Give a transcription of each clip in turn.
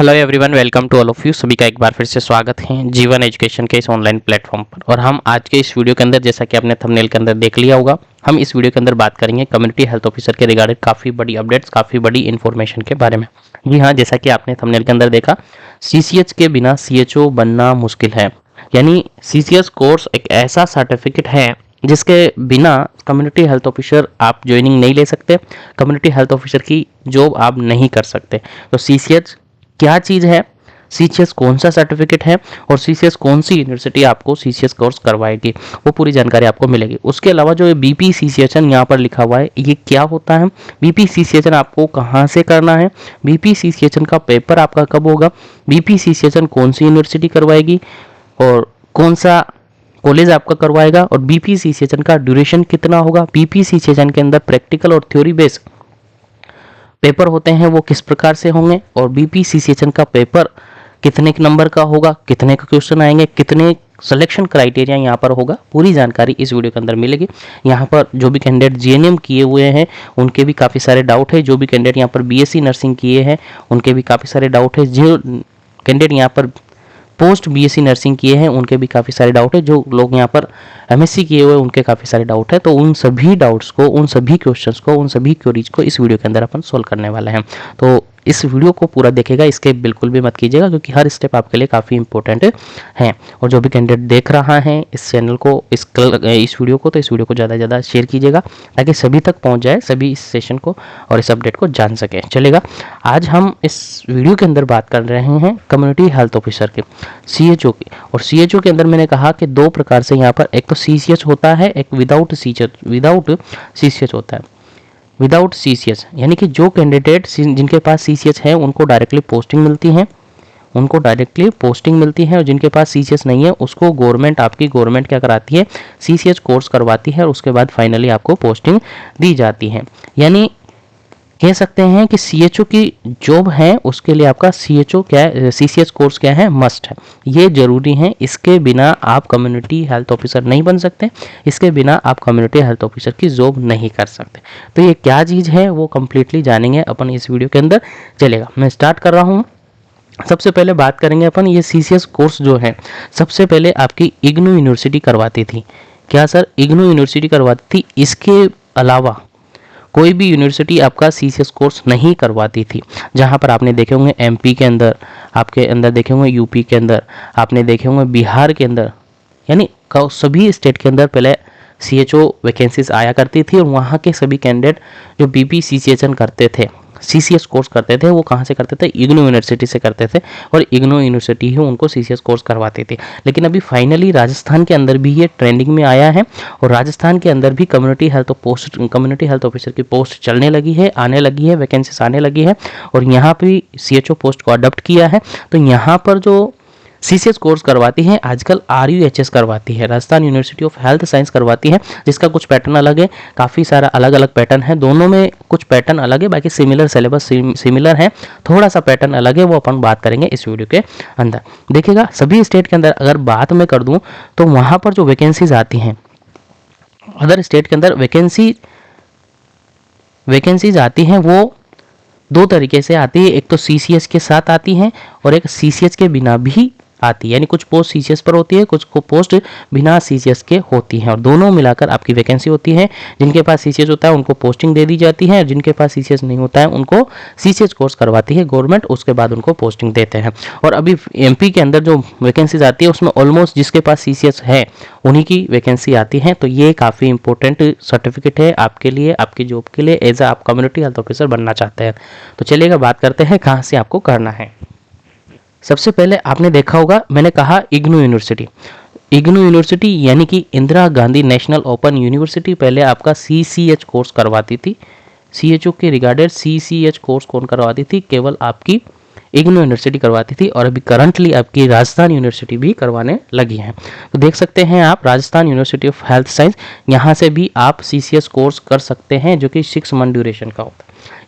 Hello everyone, welcome to all of you. सभी का एक बार फिर से स्वागत है जीवन एजुकेशन के इस ऑनलाइन प्लेटफॉर्म पर। और हम आज के इस वीडियो के अंदर, जैसा कि आपने थंबनेल के अंदर देख लिया होगा, हम इस वीडियो के अंदर बात करेंगे कम्युनिटी हेल्थ ऑफिसर के रिगार्डिंग काफ़ी बड़ी अपडेट्स, काफ़ी बड़ी इन्फॉर्मेशन के बारे में। जी हाँ, जैसा कि आपने थंबनेल के अंदर देखा, सीसीएच के बिना सीएचओ बनना मुश्किल है। यानी सीसीएच कोर्स एक ऐसा सर्टिफिकेट है जिसके बिना कम्युनिटी हेल्थ ऑफिसर आप ज्वाइनिंग नहीं ले सकते, कम्युनिटी हेल्थ ऑफिसर की जॉब आप नहीं कर सकते। तो सीसीएच क्या चीज़ है, सीसीएस कौन सा सर्टिफिकेट है और सीसीएस कौन सी यूनिवर्सिटी आपको सीसीएस कोर्स करवाएगी, वो पूरी जानकारी आपको मिलेगी। उसके अलावा जो बीपी सीसीएचएन यहाँ पर लिखा हुआ है, ये क्या होता है, बीपी सीसीएचएन आपको कहाँ से करना है, बीपी सीसीएचएन का पेपर आपका कब होगा, बीपी सीसीएचएन कौन सी यूनिवर्सिटी करवाएगी और कौन सा कॉलेज आपका करवाएगा, और बीपी सीसीएचएन का ड्यूरेशन कितना होगा, बीपी सीसीएचएन के अंदर प्रैक्टिकल और थ्योरी बेस्ड पेपर होते हैं वो किस प्रकार से होंगे, और बीपी सीसीएचएन का पेपर कितने नंबर का होगा, कितने का क्वेश्चन आएंगे, कितने सिलेक्शन क्राइटेरिया यहाँ पर होगा, पूरी जानकारी इस वीडियो के अंदर मिलेगी। यहाँ पर जो भी कैंडिडेट जीएनएम किए हुए हैं उनके भी काफ़ी सारे डाउट है, जो भी कैंडिडेट यहाँ पर बीएससी नर्सिंग किए हैं उनके भी काफ़ी सारे डाउट है, जो कैंडिडेट यहाँ पर पोस्ट बीएससी नर्सिंग किए हैं उनके भी काफ़ी सारे डाउट है, जो लोग यहाँ पर एमएससी किए हुए उनके काफ़ी सारे डाउट है। तो उन सभी डाउट्स को, उन सभी क्वेश्चंस को, उन सभी क्वेरीज को इस वीडियो के अंदर अपन सोल्व करने वाले हैं। तो इस वीडियो को पूरा देखेगा, इसके बिल्कुल भी मत कीजिएगा, क्योंकि हर स्टेप आपके लिए काफ़ी इंपॉर्टेंट है। और जो भी कैंडिडेट देख रहा है इस चैनल को, इस वीडियो को, तो इस वीडियो को ज़्यादा से ज़्यादा शेयर कीजिएगा ताकि सभी तक पहुंच जाए, सभी इस सेशन को और इस अपडेट को जान सकें। चलेगा, आज हम इस वीडियो के अंदर बात कर रहे हैं कम्युनिटी हेल्थ ऑफिसर के सीएचओ की। और सीएचओ के अंदर मैंने कहा कि दो प्रकार से यहाँ पर, एक तो सीसीएच होता है, एक विदाउट सीसीएच होता है। विदाउट सीसीएच यानी कि जो कैंडिडेट जिनके पास सीसीएच है उनको डायरेक्टली पोस्टिंग मिलती है, और जिनके पास सीसीएच नहीं है उसको आपकी गवर्नमेंट क्या कराती है, सीसीएच कोर्स करवाती है और उसके बाद फाइनली आपको पोस्टिंग दी जाती है। यानी कह सकते हैं कि सीएचओ की जॉब है उसके लिए आपका सीसीएच कोर्स क्या है, मस्ट है, ये जरूरी है। इसके बिना आप कम्युनिटी हेल्थ ऑफिसर नहीं बन सकते, इसके बिना आप कम्युनिटी हेल्थ ऑफिसर की जॉब नहीं कर सकते। तो ये क्या चीज़ है वो कंप्लीटली जानेंगे अपन इस वीडियो के अंदर। चलेगा, मैं स्टार्ट कर रहा हूँ। सबसे पहले बात करेंगे अपन, ये सीसीएस कोर्स जो है सबसे पहले आपकी इग्नू यूनिवर्सिटी करवाती थी। क्या सर, इग्नू यूनिवर्सिटी करवाती थी, इसके अलावा कोई भी यूनिवर्सिटी आपका सीसीएस कोर्स नहीं करवाती थी। जहां पर आपने देखे होंगे एमपी के अंदर, आपके अंदर देखे होंगे यूपी के अंदर, आपने देखे होंगे बिहार के अंदर, यानी सभी स्टेट के अंदर पहले सीएचओ वैकेंसीज आया करती थी। और वहाँ के सभी कैंडिडेट जो बीपी सीसीएचएन करते थे, सीसीएस कोर्स करते थे, वो कहाँ से करते थे, इग्नू यूनिवर्सिटी से करते थे, और इग्नू यूनिवर्सिटी ही उनको सीसीएस कोर्स करवाती थी। लेकिन अभी फाइनली राजस्थान के अंदर भी ये ट्रेंडिंग में आया है, और राजस्थान के अंदर भी कम्युनिटी हेल्थ ऑफिसर की पोस्ट चलने लगी है, आने लगी है, वैकेंसीज आने लगी है, और यहाँ पे सीएचओ पोस्ट को अडॉप्ट किया है। तो यहाँ पर जो सीसीएस कोर्स करवाती है आजकल आरयूएचएस करवाती है, Rajasthan university of health science करवाती है, जिसका कुछ पैटर्न अलग है, काफ़ी सारा अलग अलग पैटर्न है, दोनों में कुछ पैटर्न अलग है, बाकी सिमिलर सिलेबस सिमिलर है, थोड़ा सा पैटर्न अलग है, वो अपन बात करेंगे इस वीडियो के अंदर। देखिएगा, सभी स्टेट के अंदर अगर बात मैं कर दूं तो वहाँ पर जो वैकेंसीज आती हैं, अदर स्टेट के अंदर वैकेंसीज आती हैं वो दो तरीके से आती है। एक तो सीसीएस के साथ आती हैं और एक सीसीएस के बिना भी आती है, यानी कुछ पोस्ट सीसीएस पर होती है, कुछ को पोस्ट बिना सीसीएस के होती है, और दोनों मिलाकर आपकी वैकेंसी होती है। जिनके पास सीसीएस होता है उनको पोस्टिंग दे दी जाती है, जिनके पास सीसीएस नहीं होता है उनको सीसीएस कोर्स करवाती है गवर्नमेंट, उसके बाद उनको पोस्टिंग देते हैं। और अभी एमपी के अंदर जो वैकेंसीज आती है उसमें ऑलमोस्ट जिसके पास सीसीएस है उन्हीं की वैकेंसी आती है। तो ये काफ़ी इंपॉर्टेंट सर्टिफिकेट है आपके लिए, आपकी जॉब के लिए, एज आप कम्युनिटी हेल्थ ऑफिसर बनना चाहते हैं। तो चलिएगा, बात करते हैं कहाँ से आपको करना है। सबसे पहले आपने देखा होगा, मैंने कहा इग्नू यूनिवर्सिटी यानी कि Indira Gandhi national open university पहले आपका सीसीएच कोर्स करवाती थी। सीएचओ के रिगार्डेड सीसीएच कोर्स कौन करवाती थी, केवल आपकी इग्नू यूनिवर्सिटी करवाती थी, और अभी करंटली आपकी राजस्थान यूनिवर्सिटी भी करवाने लगी है। तो देख सकते हैं आप, Rajasthan university of health science, यहाँ से भी आप सीसीएस कोर्स कर सकते हैं, जो कि 6 मंथ ड्यूरेशन का होता है।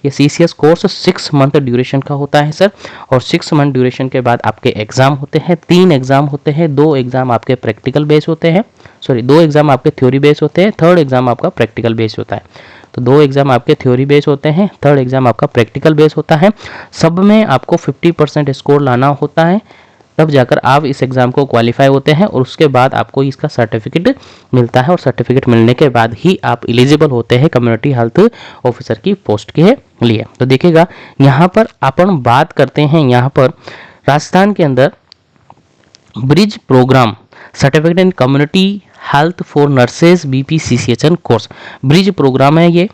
ये सीसीएस कोर्स 6 मंथ ड्यूरेशन का होता है सर, और 6 मंथ ड्यूरेशन के बाद आपके एग्जाम होते हैं, 3 एग्जाम होते हैं, 2 एग्जाम आपके प्रैक्टिकल बेस होते हैं, 2 एग्जाम आपके थ्योरी बेस होते हैं, 3rd एग्जाम आपका प्रैक्टिकल बेस होता है। तो 2 एग्जाम आपके थ्योरी बेस होते हैं, 3rd एग्जाम आपका प्रैक्टिकल बेस होता है। सब में आपको 50% स्कोर लाना होता है, तब जाकर आप इस एग्ज़ाम को क्वालिफाई होते हैं और उसके बाद आपको इसका सर्टिफिकेट मिलता है और सर्टिफिकेट मिलने के बाद ही आप एलिजिबल होते हैं कम्युनिटी हेल्थ ऑफिसर की पोस्ट के लिए। तो देखिएगा यहाँ पर अपन बात करते हैं, यहाँ पर राजस्थान के अंदर bridge programme certificate in community health for nurses BPCCHN course. Bridge programme है ये,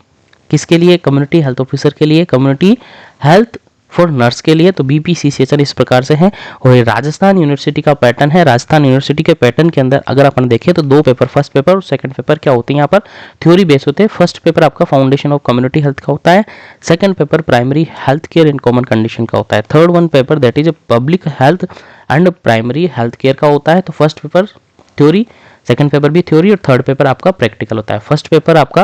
किसके लिए? कम्युनिटी हेल्थ ऑफिसर के लिए, कम्युनिटी हेल्थ फॉर नर्स के लिए। तो BPCCHN इस प्रकार से है और ये राजस्थान यूनिवर्सिटी का पैटर्न है। राजस्थान यूनिवर्सिटी के पैटर्न के अंदर अगर अपन देखें तो 2 पेपर, फर्स्ट पेपर और सेकंड पेपर क्या होते हैं यहाँ पर? थ्योरी बेस होते हैं। फर्स्ट पेपर आपका फाउंडेशन ऑफ कम्युनिटी हेल्थ का होता है, second paper primary health care in common condition का होता है, third one paper that is public health and primary health care का होता है। तो first paper theory, second paper भी थ्योरी और थर्ड पेपर आपका प्रैक्टिकल होता है। फर्स्ट पेपर आपका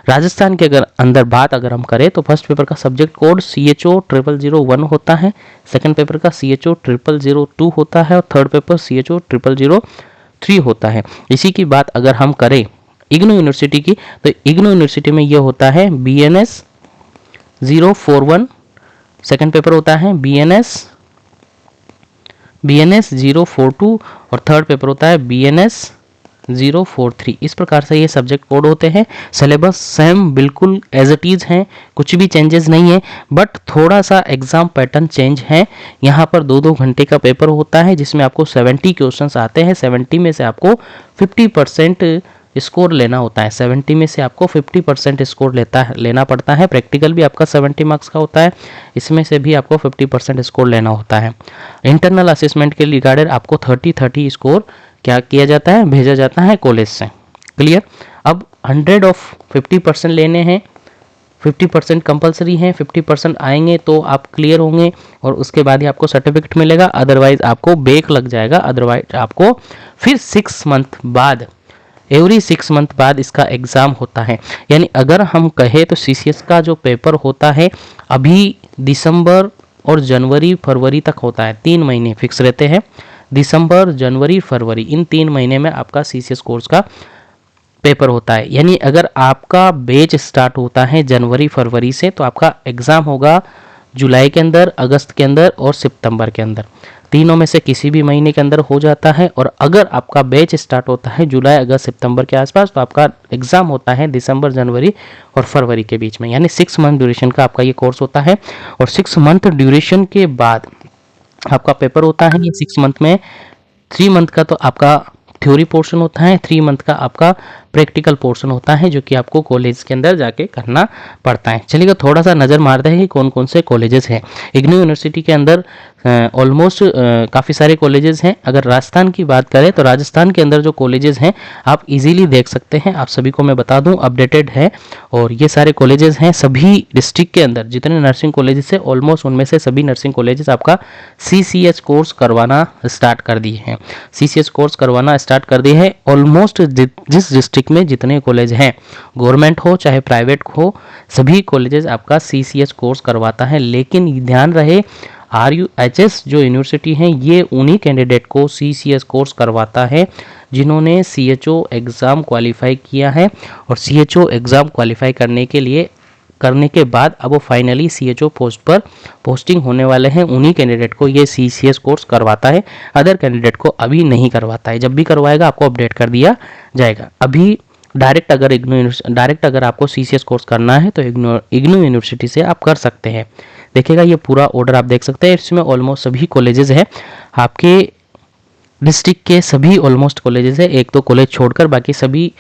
राजस्थान के अंदर बात अगर हम करें तो फर्स्ट पेपर का सब्जेक्ट कोड CHO 0001 होता है, सेकंड पेपर का CHO 0002 होता है और थर्ड पेपर CHO 0003 होता है। इसी की बात अगर हम करें इग्नू यूनिवर्सिटी की, तो इग्नू यूनिवर्सिटी में यह होता है BNS 041, सेकंड पेपर होता है BNS 042 और थर्ड पेपर होता है BNS 043। इस प्रकार से ये सब्जेक्ट कोड होते हैं। सिलेबस सेम बिल्कुल एज इट इज हैं, कुछ भी चेंजेस नहीं है, बट थोड़ा सा एग्जाम पैटर्न चेंज है। यहाँ पर 2-2 घंटे का पेपर होता है जिसमें आपको 70 क्वेश्चंस आते हैं। 70 में से आपको 50% स्कोर लेना होता है। 70 में से आपको 50% स्कोर लेना पड़ता है। प्रैक्टिकल भी आपका 70 मार्क्स का होता है, इसमें से भी आपको 50% स्कोर लेना होता है। इंटरनल असेसमेंट के रिगार्डेड आपको 30 स्कोर क्या किया जाता है? भेजा जाता है कॉलेज से। क्लियर? अब 100 ऑफ 50% लेने हैं, 50% कंपलसरी है, 50% आएंगे तो आप क्लियर होंगे और उसके बाद ही आपको सर्टिफिकेट मिलेगा, अदरवाइज आपको बैक लग जाएगा। अदरवाइज आपको फिर 6 मंथ बाद, एवरी 6 मंथ बाद इसका एग्ज़ाम होता है। यानी अगर हम कहें तो CCS का जो पेपर होता है अभी दिसंबर और जनवरी फरवरी तक होता है, 3 महीने फिक्स रहते हैं। दिसंबर, जनवरी, फरवरी, इन 3 महीने में आपका CCS कोर्स का पेपर होता है। यानी अगर आपका बैच स्टार्ट होता है जनवरी फरवरी से तो आपका एग्ज़ाम होगा जुलाई के अंदर, अगस्त के अंदर और सितंबर के अंदर। तीनों में से किसी भी महीने के अंदर हो जाता है। और अगर आपका बैच स्टार्ट होता है जुलाई, अगस्त, सितंबर के आसपास तो आपका एग्ज़ाम होता है दिसंबर, जनवरी और फरवरी के बीच में। यानी 6 मंथ ड्यूरेशन का आपका ये कोर्स होता है। और 6 मंथ ड्यूरेशन के बाद आपका पेपर होता है। ये 6 मंथ में 3 मंथ का तो आपका थ्योरी पोर्शन होता है, 3 मंथ का आपका प्रैक्टिकल पोर्शन होता है जो कि आपको कॉलेज के अंदर जाके करना पड़ता है। चलिए थोड़ा सा नज़र मारते हैं कि कौन कौन से कॉलेजेस हैं। इग्नू यूनिवर्सिटी के अंदर ऑलमोस्ट काफ़ी सारे कॉलेजेस हैं। अगर राजस्थान की बात करें तो राजस्थान के अंदर जो कॉलेजेस हैं आप इजीली देख सकते हैं। आप सभी को मैं बता दूं अपडेटेड है और ये सारे कॉलेजेस हैं सभी डिस्ट्रिक्ट के अंदर जितने नर्सिंग कॉलेजेस हैं, ऑलमोस्ट उनमें से सभी नर्सिंग कॉलेजेस आपका CCS कोर्स करवाना स्टार्ट कर दिए हैं। CCS कोर्स करवाना स्टार्ट कर दिए हैं। ऑलमोस्ट जिस डिस्ट्रिक्ट में जितने कॉलेज हैं, गवर्नमेंट हो चाहे प्राइवेट हो, सभी कॉलेजेस आपका CCS कोर्स करवाता है। लेकिन ध्यान रहे RUHS जो यूनिवर्सिटी है ये उन्हीं कैंडिडेट को CCS कोर्स करवाता है जिन्होंने CHO एग्ज़ाम क्वालिफाई किया है। और CHO एग्ज़ाम क्वालिफाई करने के बाद अब वो फाइनली CHO पोस्ट पर पोस्टिंग होने वाले हैं, उन्हीं कैंडिडेट को ये CCS कोर्स करवाता है। अदर कैंडिडेट को अभी नहीं करवाता है। जब भी करवाएगा आपको अपडेट कर दिया जाएगा। अभी डायरेक्ट अगर आपको CCS कोर्स करना है तो इग्नू यूनिवर्सिटी से आप कर सकते हैं। देखिएगा ये पूरा ऑर्डर आप देख सकते हैं, इसमें ऑलमोस्ट सभी कॉलेजेस हैं आपके डिस्ट्रिक्ट के, सभी ऑलमोस्ट कॉलेजेस है। एक दो कॉलेज छोड़कर बाकी सभी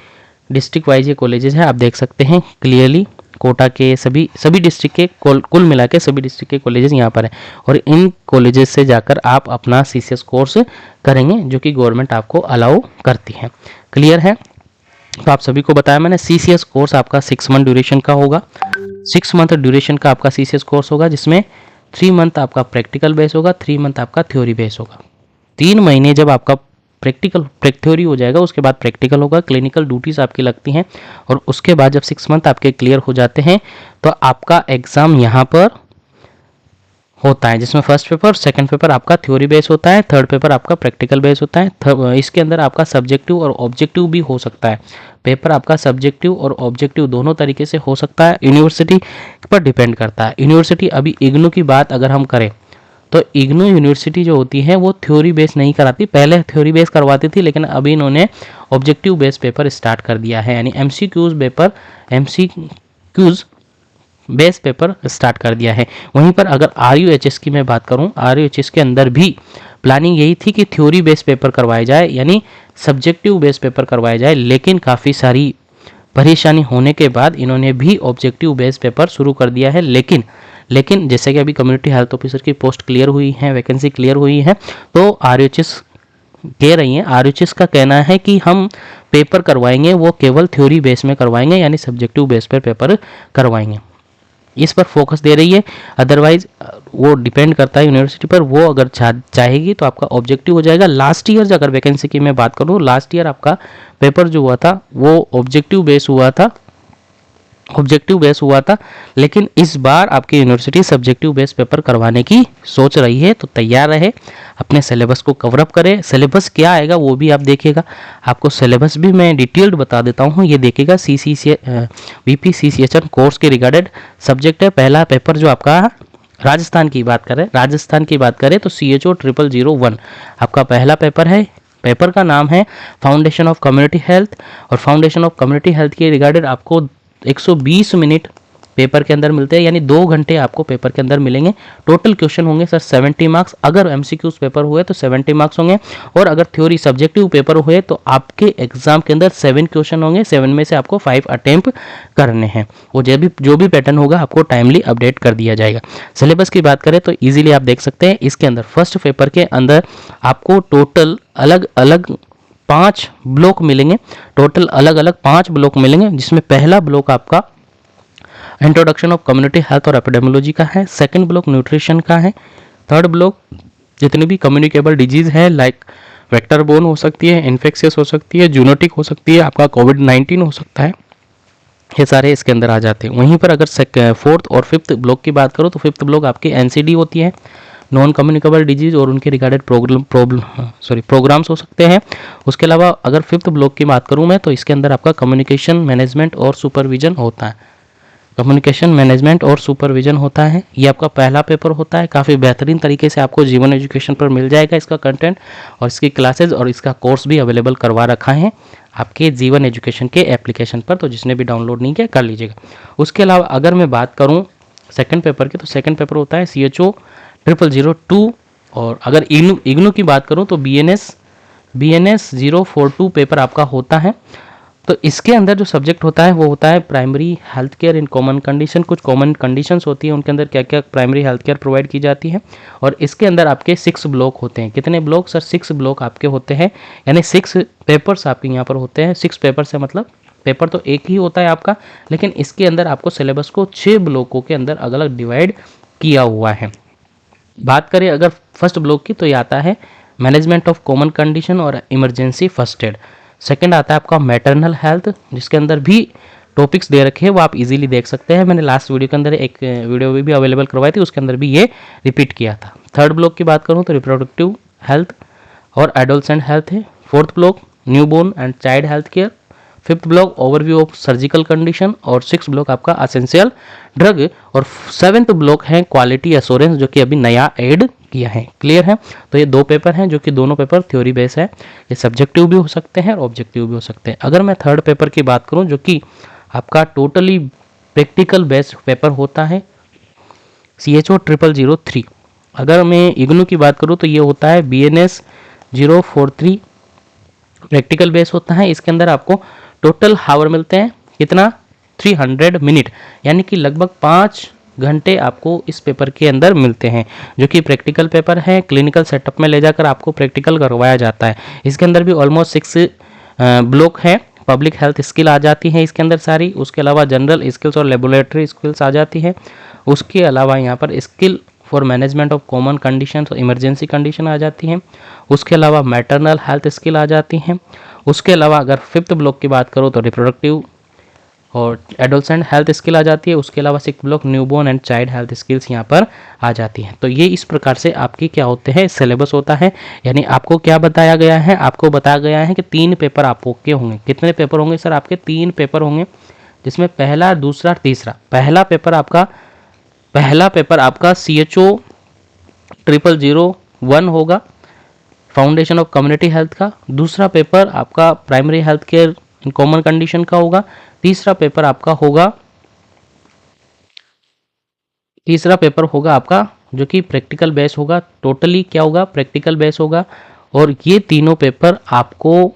डिस्ट्रिक्ट वाइज ये कॉलेजेस हैं। आप देख सकते हैं क्लियरली कोटा के सभी डिस्ट्रिक्ट के कुल मिला के सभी डिस्ट्रिक्ट के कॉलेजेस यहाँ पर हैं और इन कॉलेजेस से जाकर आप अपना CCS कोर्स करेंगे जो कि गवर्नमेंट आपको अलाउ करती है। क्लियर है? तो आप सभी को बताया मैंने CCS कोर्स आपका 6 मंथ ड्यूरेशन का होगा। 6 मंथ ड्यूरेशन का आपका CCS कोर्स होगा जिसमें 3 मंथ आपका प्रैक्टिकल बेस होगा, 3 मंथ आपका थ्योरी बेस होगा। 3 महीने जब आपका थ्योरी हो जाएगा उसके बाद प्रैक्टिकल होगा, क्लिनिकल ड्यूटीज आपकी लगती हैं और उसके बाद जब 6 मंथ आपके क्लियर हो जाते हैं तो आपका एग्ज़ाम यहाँ पर होता है, जिसमें फर्स्ट पेपर सेकंड पेपर आपका थ्योरी बेस होता है, थर्ड पेपर आपका प्रैक्टिकल बेस होता है। इसके अंदर आपका सब्जेक्टिव और ऑब्जेक्टिव भी हो सकता है। पेपर आपका सब्जेक्टिव और ऑब्जेक्टिव दोनों तरीके से हो सकता है, यूनिवर्सिटी पर डिपेंड करता है। यूनिवर्सिटी अभी इग्नू की बात अगर हम करें तो इग्नू यूनिवर्सिटी जो होती है वो थ्योरी बेस नहीं कराती, पहले थ्योरी बेस करवाती थी, लेकिन अभी इन्होंने ऑब्जेक्टिव बेस पेपर स्टार्ट कर दिया है, यानी एमसीक्यूज बेस पेपर स्टार्ट कर दिया है। वहीं पर अगर RUHS की मैं बात करूं, RUHS के अंदर भी प्लानिंग यही थी कि थ्योरी बेस पेपर करवाए जाए, यानी सब्जेक्टिव बेस पेपर करवाए जाए, लेकिन काफ़ी सारी परेशानी होने के बाद इन्होंने भी ऑब्जेक्टिव बेस पेपर शुरू कर दिया है। लेकिन जैसे कि अभी कम्युनिटी हेल्थ ऑफिसर की पोस्ट क्लियर हुई है, वैकेंसी क्लियर हुई है, तो RUHS कह रही हैं, RUHS का कहना है कि हम पेपर करवाएंगे वो केवल थ्योरी बेस में करवाएंगे, यानी सब्जेक्टिव बेस पर पेपर करवाएंगे, इस पर फोकस दे रही है। अदरवाइज वो डिपेंड करता है यूनिवर्सिटी पर, वो अगर चाहेगी तो आपका ऑब्जेक्टिव हो जाएगा। लास्ट ईयर अगर वैकेंसी की मैं बात करूँ, लास्ट ईयर आपका पेपर जो हुआ था वो ऑब्जेक्टिव बेस हुआ था, लेकिन इस बार आपकी यूनिवर्सिटी सब्जेक्टिव बेस पेपर करवाने की सोच रही है, तो तैयार रहे, अपने सिलेबस को कवरअप करें। सिलेबस क्या आएगा वो भी आप देखिएगा, आपको सिलेबस भी मैं डिटेल्ड बता देता हूँ, ये देखिएगा। VPCCHN कोर्स के रिगार्डेड सब्जेक्ट है। पहला पेपर जो आपका राजस्थान की बात करें तो CHO 0001 आपका पहला पेपर है। पेपर का नाम है फाउंडेशन ऑफ कम्युनिटी हेल्थ, और फाउंडेशन ऑफ कम्युनिटी हेल्थ के रिगार्डेड आपको 120 मिनट पेपर के अंदर मिलते हैं, यानी 2 घंटे आपको पेपर के अंदर मिलेंगे। टोटल क्वेश्चन होंगे सर 70 मार्क्स, अगर MCQs पेपर हुए तो 70 मार्क्स होंगे, और अगर थ्योरी सब्जेक्टिव पेपर हुए तो आपके एग्जाम के अंदर 7 क्वेश्चन होंगे, 7 में से आपको 5 अटेम्प्ट करने हैं। वो जो भी पैटर्न होगा आपको टाइमली अपडेट कर दिया जाएगा। सिलेबस की बात करें तो ईजिली आप देख सकते हैं, इसके अंदर फर्स्ट पेपर के अंदर आपको टोटल अलग अलग 5 ब्लॉक मिलेंगे, जिसमें पहला ब्लॉक आपका इंट्रोडक्शन ऑफ कम्युनिटी हेल्थ और एपिडेमियोलॉजी का है, सेकंड ब्लॉक न्यूट्रिशन का है, थर्ड ब्लॉक जितनी भी कम्युनिकेबल डिजीज है लाइक वेक्टर बोर्न हो सकती है, इन्फेक्शियस हो सकती है, जूनोटिक हो सकती है, आपका कोविड-19 हो सकता है, ये सारे इसके अंदर आ जाते हैं। वहीं पर अगर फोर्थ और फिफ्थ ब्लॉक की बात करो तो फिफ्थ ब्लॉक आपकी NCD होती है, नॉन कम्युनिकेबल डिजीज, और उनके रिगार्डेड प्रोग्राम्स हो सकते हैं। उसके अलावा अगर फिफ्थ ब्लॉक की बात करूं मैं तो इसके अंदर आपका कम्युनिकेशन मैनेजमेंट और सुपरविजन होता है। ये आपका पहला पेपर होता है। काफ़ी बेहतरीन तरीके से आपको जीवन एजुकेशन पर मिल जाएगा इसका कंटेंट, और इसकी क्लासेज और इसका कोर्स भी अवेलेबल करवा रखा है आपके जीवन एजुकेशन के एप्लीकेशन पर, तो जिसने भी डाउनलोड नहीं किया कर लीजिएगा। उसके अलावा अगर मैं बात करूं सेकंड पेपर की, तो सेकंड पेपर होता है CHO 0002, और अगर इग्नू की बात करूं तो BNS 042 पेपर आपका होता है। तो इसके अंदर जो सब्जेक्ट होता है वो होता है primary health care in common condition. कुछ कॉमन कंडीशंस होती है, उनके अंदर क्या क्या प्राइमरी हेल्थ केयर प्रोवाइड की जाती है, और इसके अंदर आपके 6 ब्लॉक होते हैं। कितने ब्लॉक सर? 6 ब्लॉक आपके होते हैं, यानी 6 पेपर्स आपके यहाँ पर होते हैं। 6 पेपर से मतलब पेपर तो एक ही होता है आपका, लेकिन इसके अंदर आपको सिलेबस को 6 ब्लॉकों के अंदर अलग अलग डिवाइड किया हुआ है। बात करें अगर फर्स्ट ब्लॉक की तो ये आता है मैनेजमेंट ऑफ कॉमन कंडीशन और इमरजेंसी फर्स्ट एड। सेकंड आता है आपका मैटरनल हेल्थ, जिसके अंदर भी टॉपिक्स दे रखे हैं, वो आप इजीली देख सकते हैं। मैंने लास्ट वीडियो के अंदर एक वीडियो भी अवेलेबल करवाई थी, उसके अंदर भी ये रिपीट किया था। थर्ड ब्लॉक की बात करूँ तो रिप्रोडक्टिव हेल्थ और एडोलसेंट हेल्थ है। Fourth block newborn and child health care. Fifth block overview of surgical condition, और सिक्स ब्लॉक आपका असेंशियल ड्रग, और सेवेंथ ब्लॉक है क्वालिटी एश्योरेंस, जो कि अभी नया ऐड किया है। क्लियर है? तो ये 2 पेपर हैं, जो कि दोनों पेपर थ्योरी बेस है। ये सब्जेक्टिव भी हो सकते हैं और ऑब्जेक्टिव भी हो सकते हैं। अगर मैं थर्ड पेपर की बात करूं, जो कि आपका टोटली प्रैक्टिकल बेस्ड पेपर होता है, CHO 0003। अगर मैं इग्नू की बात करूं तो ये होता है BNS 043, प्रैक्टिकल बेस होता है। इसके अंदर आपको टोटल हावर मिलते हैं, कितना? 300 मिनट, यानी कि लगभग 5 घंटे आपको इस पेपर के अंदर मिलते हैं, जो कि प्रैक्टिकल पेपर है। क्लिनिकल सेटअप में ले जाकर आपको प्रैक्टिकल करवाया जाता है। इसके अंदर भी ऑलमोस्ट 6 ब्लॉक है। पब्लिक हेल्थ स्किल आ जाती है इसके अंदर सारी, उसके अलावा जनरल स्किल्स और लेबोरेटरी स्किल्स आ जाती है। उसके अलावा यहाँ पर skill for management of common condition और इमरजेंसी कंडीशन आ जाती हैं। उसके अलावा मैटरनल हेल्थ स्किल आ जाती हैं। उसके अलावा अगर फिफ्थ ब्लॉक की बात करो तो रिप्रोडक्टिव और एडोलसेंट हेल्थ स्किल आ जाती है। उसके अलावा six block newborn and child health skills यहाँ पर आ जाती हैं। तो ये इस प्रकार से आपकी क्या होते हैं, सिलेबस होता है। यानी आपको क्या बताया गया है, आपको बताया गया है कि 3 पेपर आपके होंगे। कितने पेपर होंगे सर? आपके 3 पेपर होंगे, जिसमें पहला, दूसरा, तीसरा। पहला पेपर आपका CHO 0001 होगा, फाउंडेशन ऑफ कम्युनिटी हेल्थ का। दूसरा पेपर आपका primary health care in common condition का होगा। तीसरा पेपर आपका जो कि प्रैक्टिकल बेस होगा। टोटली क्या होगा, प्रैक्टिकल बेस होगा। और ये तीनों पेपर आपको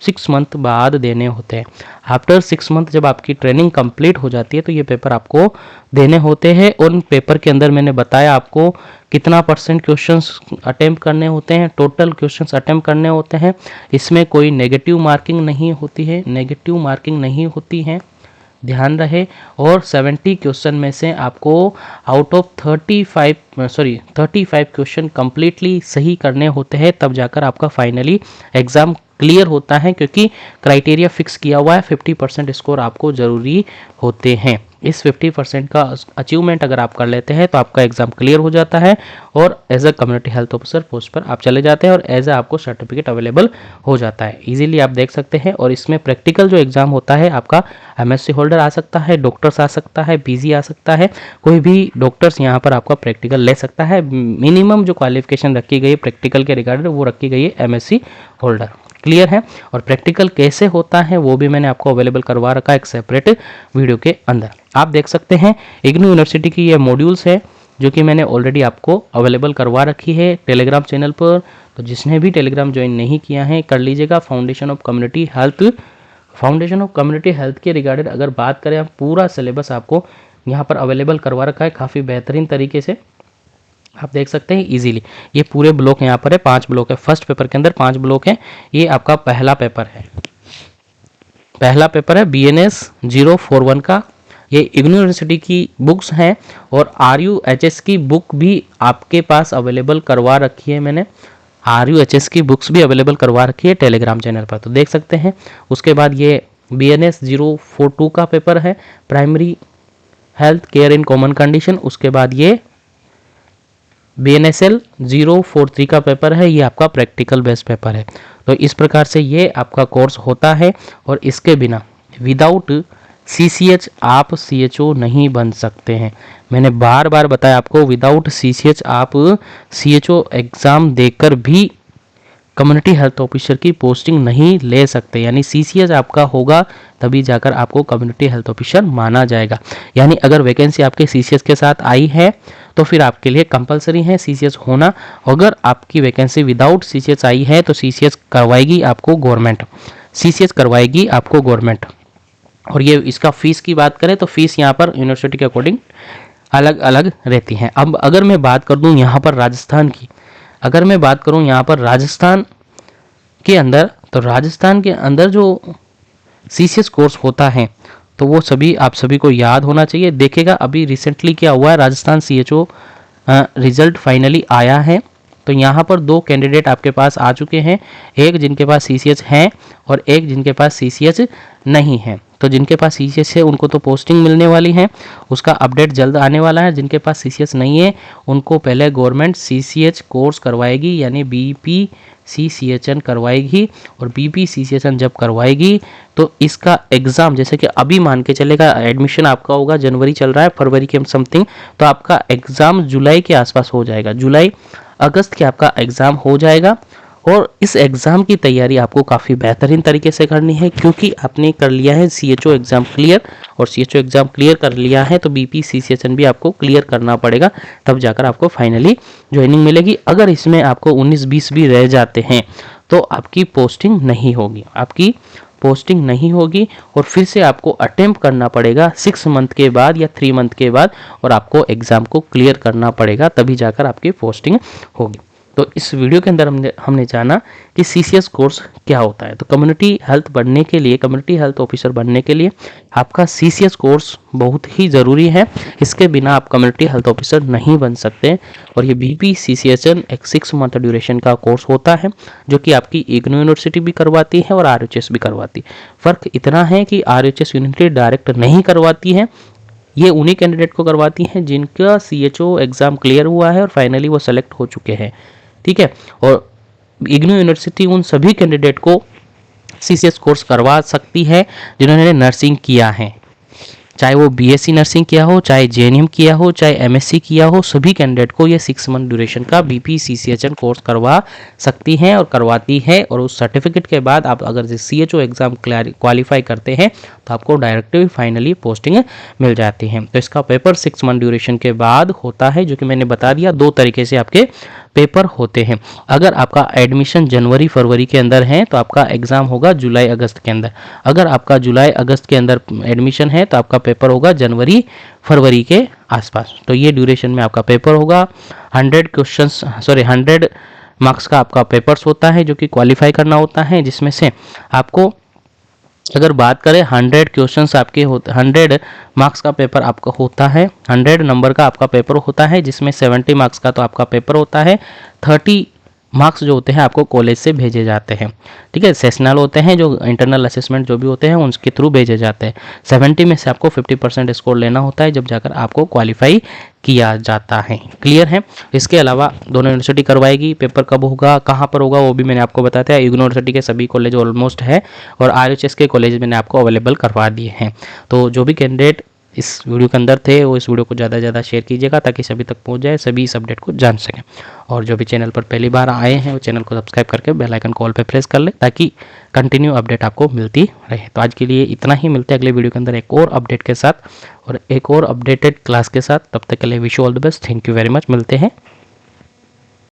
6 मंथ बाद देने होते हैं। आफ्टर 6 मंथ जब आपकी ट्रेनिंग कंप्लीट हो जाती है तो ये पेपर आपको देने होते हैं। उन पेपर के अंदर मैंने बताया आपको कितना % क्वेश्चंस अटेम्प्ट करने होते हैं, टोटल क्वेश्चंस अटेम्प्ट करने होते हैं। इसमें कोई नेगेटिव मार्किंग नहीं होती है, ध्यान रहे। और 70 क्वेश्चन में से आपको आउट ऑफ 35 क्वेश्चन कंप्लीटली सही करने होते हैं, तब जाकर आपका फाइनली एग्जाम क्लियर होता है। क्योंकि क्राइटेरिया फिक्स किया हुआ है, 50% स्कोर आपको ज़रूरी होते हैं। इस 50% का अचीवमेंट अगर आप कर लेते हैं तो आपका एग्जाम क्लियर हो जाता है और as a community health officer post पर आप चले जाते हैं और एज अ आपको सर्टिफिकेट अवेलेबल हो जाता है। इजीली आप देख सकते हैं। और इसमें प्रैक्टिकल जो एग्जाम होता है आपका MSc होल्डर आ सकता है, डॉक्टर्स आ सकता है, PG आ सकता है, कोई भी डॉक्टर्स यहाँ पर आपका प्रैक्टिकल ले सकता है। मिनिमम जो क्वालिफिकेशन रखी गई है प्रैक्टिकल के रिगार्डेड वो रखी गई है MSc होल्डर। क्लियर है। और प्रैक्टिकल कैसे होता है वो भी मैंने आपको अवेलेबल करवा रखा है एक सेपरेट वीडियो के अंदर। आप देख सकते हैं इग्नू यूनिवर्सिटी की ये मॉड्यूल्स है जो कि मैंने ऑलरेडी आपको अवेलेबल करवा रखी है टेलीग्राम चैनल पर। तो जिसने भी टेलीग्राम ज्वाइन नहीं किया है कर लीजिएगा। फाउंडेशन ऑफ कम्युनिटी हेल्थ के रिगार्डेड अगर बात करें, आप पूरा सिलेबस आपको यहाँ पर अवेलेबल करवा रखा है काफ़ी बेहतरीन तरीके से। आप देख सकते हैं इजीली। ये पूरे ब्लॉक यहाँ पर है, 5 ब्लॉक है। फर्स्ट पेपर के अंदर 5 ब्लॉक है। ये आपका पहला पेपर है BNS 041 का। ये इग्नू यूनिवर्सिटी की बुक्स हैं और RUHS की बुक भी आपके पास अवेलेबल करवा रखी है मैंने। RUHS की बुक्स भी अवेलेबल करवा रखी है टेलीग्राम चैनल पर, तो देख सकते हैं। उसके बाद ये BNS 042 का पेपर है, primary health care in common condition. उसके बाद ये BNSL 043 का पेपर है, ये आपका प्रैक्टिकल बेस्ड पेपर है। तो इस प्रकार से ये आपका कोर्स होता है। और इसके बिना विदाउट CCH आप CHO नहीं बन सकते हैं। मैंने बार बार बताया आपको, विदाउट CCH आप CHO एग्ज़ाम देकर भी कम्युनिटी हेल्थ ऑफिसर की पोस्टिंग नहीं ले सकते। यानी CCH आपका होगा तभी जाकर आपको कम्युनिटी हेल्थ ऑफिसर माना जाएगा। यानी अगर वैकेंसी आपके CCH के साथ आई है तो फिर आपके लिए कंपलसरी है CCH होना। अगर आपकी वैकेंसी विदाउट CCH आई है तो CCH करवाएगी आपको गवर्नमेंट। और ये इसका फीस की बात करें तो फीस यहाँ पर यूनिवर्सिटी के अकॉर्डिंग अलग अलग रहती हैं। अब अगर मैं बात कर दूँ यहाँ पर राजस्थान की, राजस्थान के अंदर, तो राजस्थान के अंदर जो CCH कोर्स होता है तो वो आप सभी को याद होना चाहिए। देखेगा अभी रिसेंटली क्या हुआ है, राजस्थान CHO रिजल्ट फाइनली आया है। तो यहाँ पर 2 कैंडिडेट आपके पास आ चुके हैं, एक जिनके पास CCH है और एक जिनके पास CCH नहीं है। तो जिनके पास CCH है उनको तो पोस्टिंग मिलने वाली है, उसका अपडेट जल्द आने वाला है। जिनके पास CCH नहीं है उनको पहले गवर्नमेंट CCH कोर्स करवाएगी, यानी BPCCHN करवाएगी। और BPCCHN जब करवाएगी तो इसका एग्ज़ाम, जैसे कि अभी मान के चलेगा एडमिशन आपका होगा, जनवरी चल रहा है, फरवरी के समथिंग, तो आपका एग्ज़ाम जुलाई के आसपास हो जाएगा, जुलाई अगस्त के आपका एग्ज़ाम हो जाएगा। और इस एग्ज़ाम की तैयारी आपको काफ़ी बेहतरीन तरीके से करनी है, क्योंकि आपने कर लिया है CHO एग्ज़ाम क्लियर, और CHO एग्ज़ाम क्लियर कर लिया है तो BPCCHN भी आपको क्लियर करना पड़ेगा, तब जाकर आपको फाइनली ज्वाइनिंग मिलेगी। अगर इसमें आपको 19-20 भी रह जाते हैं तो आपकी पोस्टिंग नहीं होगी और फिर से आपको अटेम्प्ट करना पड़ेगा 6 मंथ के बाद या 3 मंथ के बाद, और आपको एग्ज़ाम को क्लियर करना पड़ेगा, तभी जाकर आपकी पोस्टिंग होगी। तो इस वीडियो के अंदर हमने जाना कि CCS कोर्स क्या होता है। तो कम्युनिटी हेल्थ बनने के लिए, कम्युनिटी हेल्थ ऑफिसर बनने के लिए आपका CCS कोर्स बहुत ही ज़रूरी है। इसके बिना आप कम्युनिटी हेल्थ ऑफिसर नहीं बन सकते। और ये BPCCHN एक 6 मंथ ड्यूरेशन का कोर्स होता है जो कि आपकी इग्नू यूनिवर्सिटी भी करवाती है और RHS भी करवाती है। फ़र्क इतना है कि RHS यूनिवर्सिटी डायरेक्ट नहीं करवाती है, ये उन्हीं कैंडिडेट को करवाती हैं जिनका CHO एग्ज़ाम क्लियर हुआ है और फाइनली वो सेलेक्ट हो चुके हैं, ठीक है। और इग्नू यूनिवर्सिटी उन सभी कैंडिडेट को CCS कोर्स करवा सकती है जिन्होंने नर्सिंग किया है, चाहे वो BSc नर्सिंग किया हो, चाहे JNM किया हो, चाहे MSc किया हो, सभी कैंडिडेट को ये 6 मंथ ड्यूरेशन का BPCCHN कोर्स करवा सकती हैं और करवाती है। और उस सर्टिफिकेट के बाद आप अगर CHO एग्ज़ाम क्वालिफाई करते हैं तो आपको डायरेक्टली फाइनली पोस्टिंग मिल जाती है। तो इसका पेपर 6 मंथ ड्यूरेशन के बाद होता है, जो कि मैंने बता दिया 2 तरीके से आपके पेपर होते हैं। अगर आपका एडमिशन जनवरी फरवरी के अंदर है तो आपका एग्ज़ाम होगा जुलाई अगस्त के अंदर। अगर आपका जुलाई अगस्त के अंदर एडमिशन है तो आपका पेपर होगा जनवरी फरवरी के आसपास। तो ये ड्यूरेशन में आपका पेपर होगा। 100 मार्क्स का आपका पेपर्स होता है जो कि क्वालिफाई करना होता है, जिसमें से आपको अगर बात करें 100 क्वेश्चंस आपके 100 मार्क्स का पेपर आपका होता है, 100 नंबर का आपका पेपर होता है, जिसमें 70 मार्क्स का तो आपका पेपर होता है, 30 मार्क्स जो होते हैं आपको कॉलेज से भेजे जाते हैं, ठीक है। सेशनल होते हैं, जो इंटरनल असेसमेंट जो भी होते हैं उनके थ्रू भेजे जाते हैं। 70 में से आपको 50% स्कोर लेना होता है जब जाकर आपको क्वालिफाई किया जाता है। क्लियर है। इसके अलावा दोनों यूनिवर्सिटी करवाएगी। पेपर कब होगा, कहाँ पर होगा, वो भी मैंने आपको बताया। इग्नू यूनिवर्सिटी के सभी कॉलेज ऑलमोस्ट है और RHS के कॉलेज मैंने आपको अवेलेबल करवा दिए हैं। तो जो भी कैंडिडेट इस वीडियो के अंदर थे वो इस वीडियो को ज़्यादा से ज़्यादा शेयर कीजिएगा ताकि सभी तक पहुंच जाए, सभी इस अपडेट को जान सकें। और जो भी चैनल पर पहली बार आए हैं वो चैनल को सब्सक्राइब करके बेल आइकन कॉल पे प्रेस कर ले ताकि कंटिन्यू अपडेट आपको मिलती रहे। तो आज के लिए इतना ही, मिलते हैं अगले वीडियो के अंदर एक और अपडेट के साथ और एक और अपडेटेड क्लास के साथ। तब तक के लिए wish you all the best. Thank you very much. मिलते हैं।